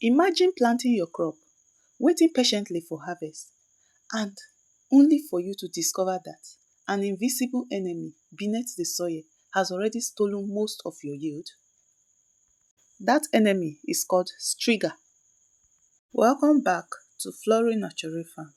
Imagine planting your crop, waiting patiently for harvest, and only for you to discover that an invisible enemy beneath the soil has already stolen most of your yield. That enemy is called Striga. Welcome back to Flora Natural Farm.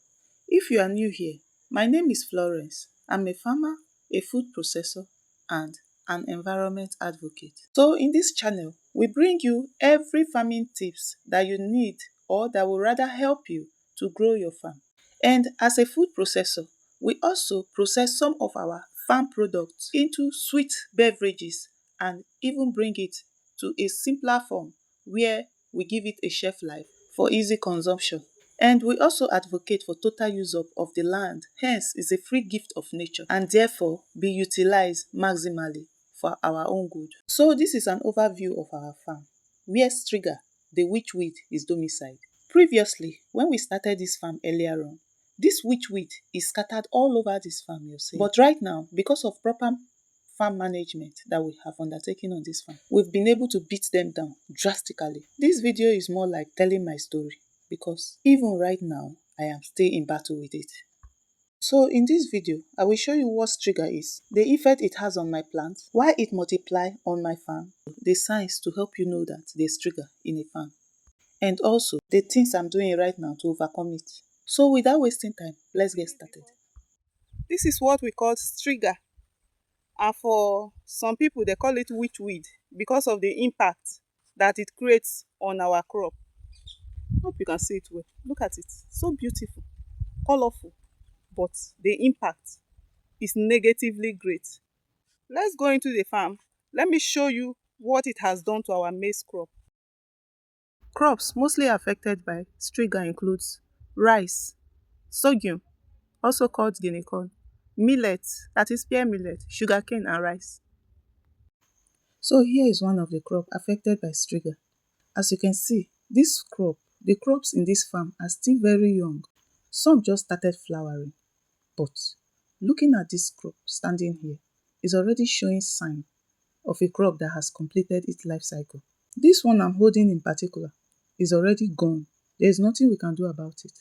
If you are new here, my name is Florence. I'm a farmer, a food processor, and an environment advocate. So in this channel, we bring you every farming tips that you need or that will rather help you to grow your farm. And as a food processor, we also process some of our farm products into sweet beverages and even bring it to a simpler form where we give it a shelf life for easy consumption. And we also advocate for total use up of the land, hence is a free gift of nature and therefore be utilized maximally for our own good. So this is an overview of our farm, where Striga, the witchweed, is domiciled. Previously, when we started this farm earlier on, this witchweed is scattered all over this farm, you see. But right now, because of proper farm management that we have undertaken on this farm, we've been able to beat them down drastically. This video is more like telling my story because even right now, I am still in battle with it. So in this video, I will show you what Striga is, the effect it has on my plants, why it multiplies on my farm, the signs to help you know that there's Striga in a farm, and also the things I'm doing right now to overcome it. So without wasting time, let's get started. This is what we call Striga. And for some people, they call it witchweed because of the impact that it creates on our crop. Hope you can see it well. Look at it. So beautiful, colorful, but the impact is negatively great. Let's go into the farm. Let me show you what it has done to our maize crop. Crops mostly affected by Striga includes rice, sorghum, also called guinea corn, millet, that is pear millet, sugarcane and rice. So here is one of the crops affected by Striga. As you can see, this crop, the crops in this farm are still very young. Some just started flowering, but looking at this crop standing here is already showing sign of a crop that has completed its life cycle. This one I'm holding in particular is already gone. There is nothing we can do about it.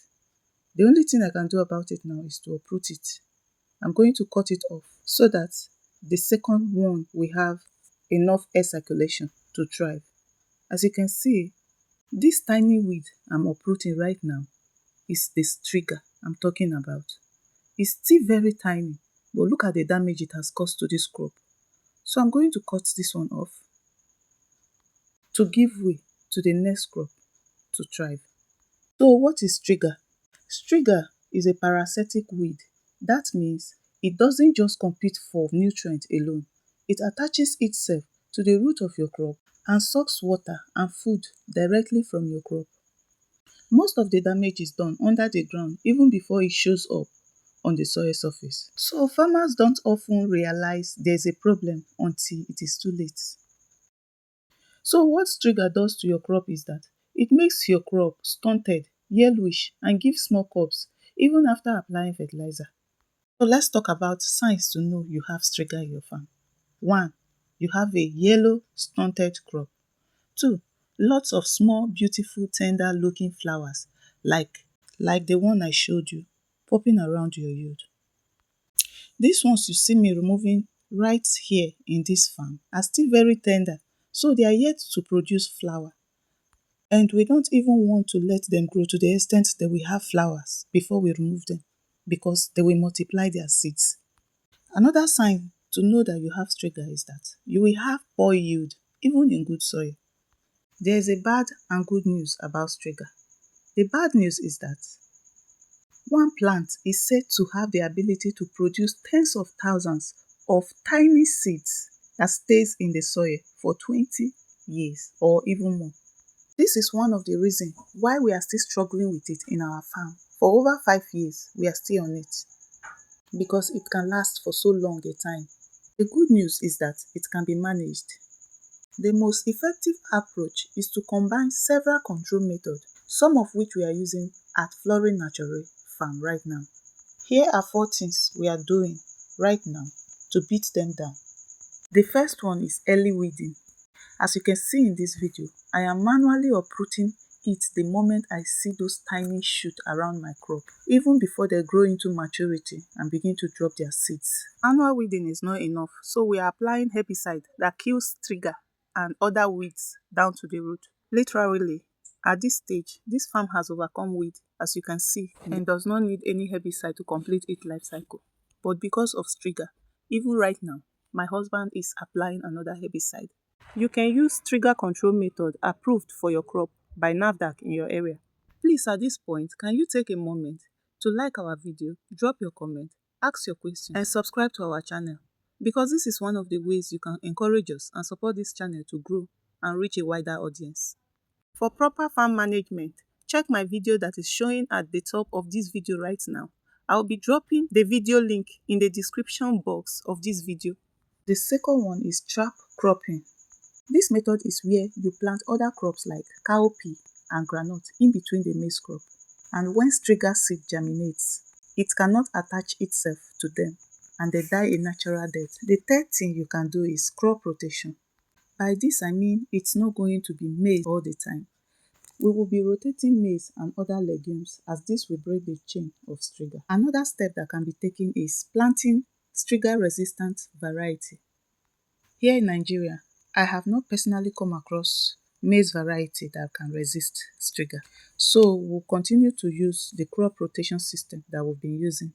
The only thing I can do about it now is to uproot it. I'm going to cut it off so that the second one will have enough air circulation to thrive. As you can see, this tiny weed I'm uprooting right now is the Striga I'm talking about. It's still very tiny, but look at the damage it has caused to this crop. So I'm going to cut this one off to give way to the next crop to thrive. So what is Striga? Striga is a parasitic weed. That means it doesn't just compete for nutrients alone. It attaches itself to the root of your crop and sucks water and food directly from your crop. Most of the damage is done under the ground even before it shows up on the soil surface. So farmers don't often realize there's a problem until it is too late. So what Striga does to your crop is that it makes your crop stunted, yellowish, and gives small cobs even after applying fertilizer. So let's talk about signs to know you have Striga in your farm. 1. You have a yellow stunted crop. 2. Lots of small, beautiful, tender looking flowers like the one I showed you, popping around your yield. These ones you see me removing right here in this farm are still very tender, so they are yet to produce flower. And we don't even want to let them grow to the extent that we have flowers before we remove them, because they will multiply their seeds. Another sign to know that you have Striga is that you will have poor yield, even in good soil. There is a bad and good news about Striga. The bad news is that one plant is said to have the ability to produce tens of thousands of tiny seeds that stays in the soil for 20 years or even more. This is one of the reasons why we are still struggling with it in our farm. For over 5 years, we are still on it because it can last for so long a time. The good news is that it can be managed. The most effective approach is to combine several control methods, some of which we are using at Flora Natural Farm right now. Here are 4 things we are doing right now to beat them down. The first one is early weeding. As you can see in this video, I am manually uprooting it the moment I see those tiny shoots around my crop, even before they grow into maturity and begin to drop their seeds. Annual weeding is not enough, so we are applying herbicide that kills Striga and other weeds down to the root. Literally, at this stage, this farm has overcome weed, as you can see, and does not need any herbicide to complete its life cycle. But because of Striga, even right now, my husband is applying another herbicide. You can use trigger control method approved for your crop by NAFDAC in your area. Please, at this point, can you take a moment to like our video, drop your comment, ask your question, and subscribe to our channel? Because this is one of the ways you can encourage us and support this channel to grow and reach a wider audience. For proper farm management, check my video that is showing at the top of this video right now. I'll be dropping the video link in the description box of this video. The second one is trap cropping. This method is where you plant other crops like cowpea and groundnut in between the maize crop. And when Striga seed germinates, it cannot attach itself to them and they die a natural death. The third thing you can do is crop rotation. By this I mean it's not going to be maize all the time. We will be rotating maize and other legumes as this will break the chain of Striga. Another step that can be taken is planting Striga resistant variety. Here in Nigeria, I have not personally come across maize variety that can resist Striga. So we'll continue to use the crop rotation system that we've been using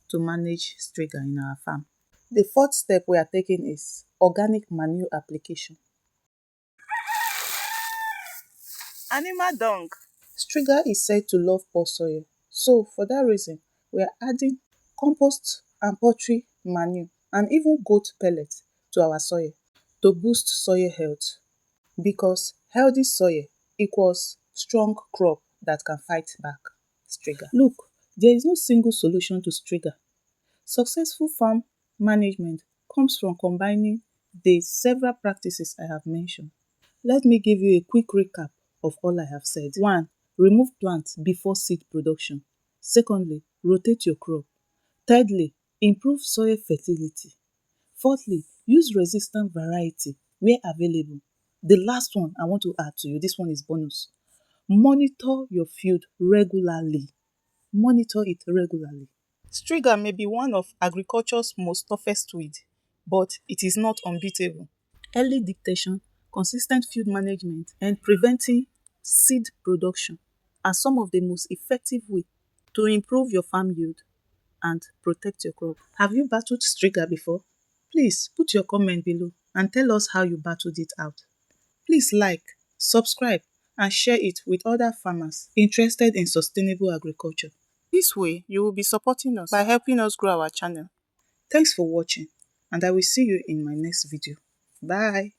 to manage Striga in our farm. The fourth step we are taking is organic manure application. Animal dung. Striga is said to love poor soil. So for that reason, we are adding compost and poultry manure and even goat pellets to our soil to boost soil health, because healthy soil equals strong crop that can fight back Striga. Look, there is no single solution to Striga. Successful farm management comes from combining the several practices I have mentioned. Let me give you a quick recap of all I have said. 1. Remove plants before seed production. Secondly, rotate your crop. Thirdly, improve soil fertility. Fourthly, use resistant variety where available. The last one I want to add to you, this one is bonus. Monitor your field regularly. Monitor it regularly. Striga may be one of agriculture's most toughest weed, but it is not unbeatable. Early detection, consistent field management, and preventing seed production are some of the most effective ways to improve your farm yield and protect your crop. Have you battled Striga before? Please put your comment below and tell us how you battled it out. Please like, subscribe, and share it with other farmers interested in sustainable agriculture. This way, you will be supporting us by helping us grow our channel. Thanks for watching, and I will see you in my next video. Bye.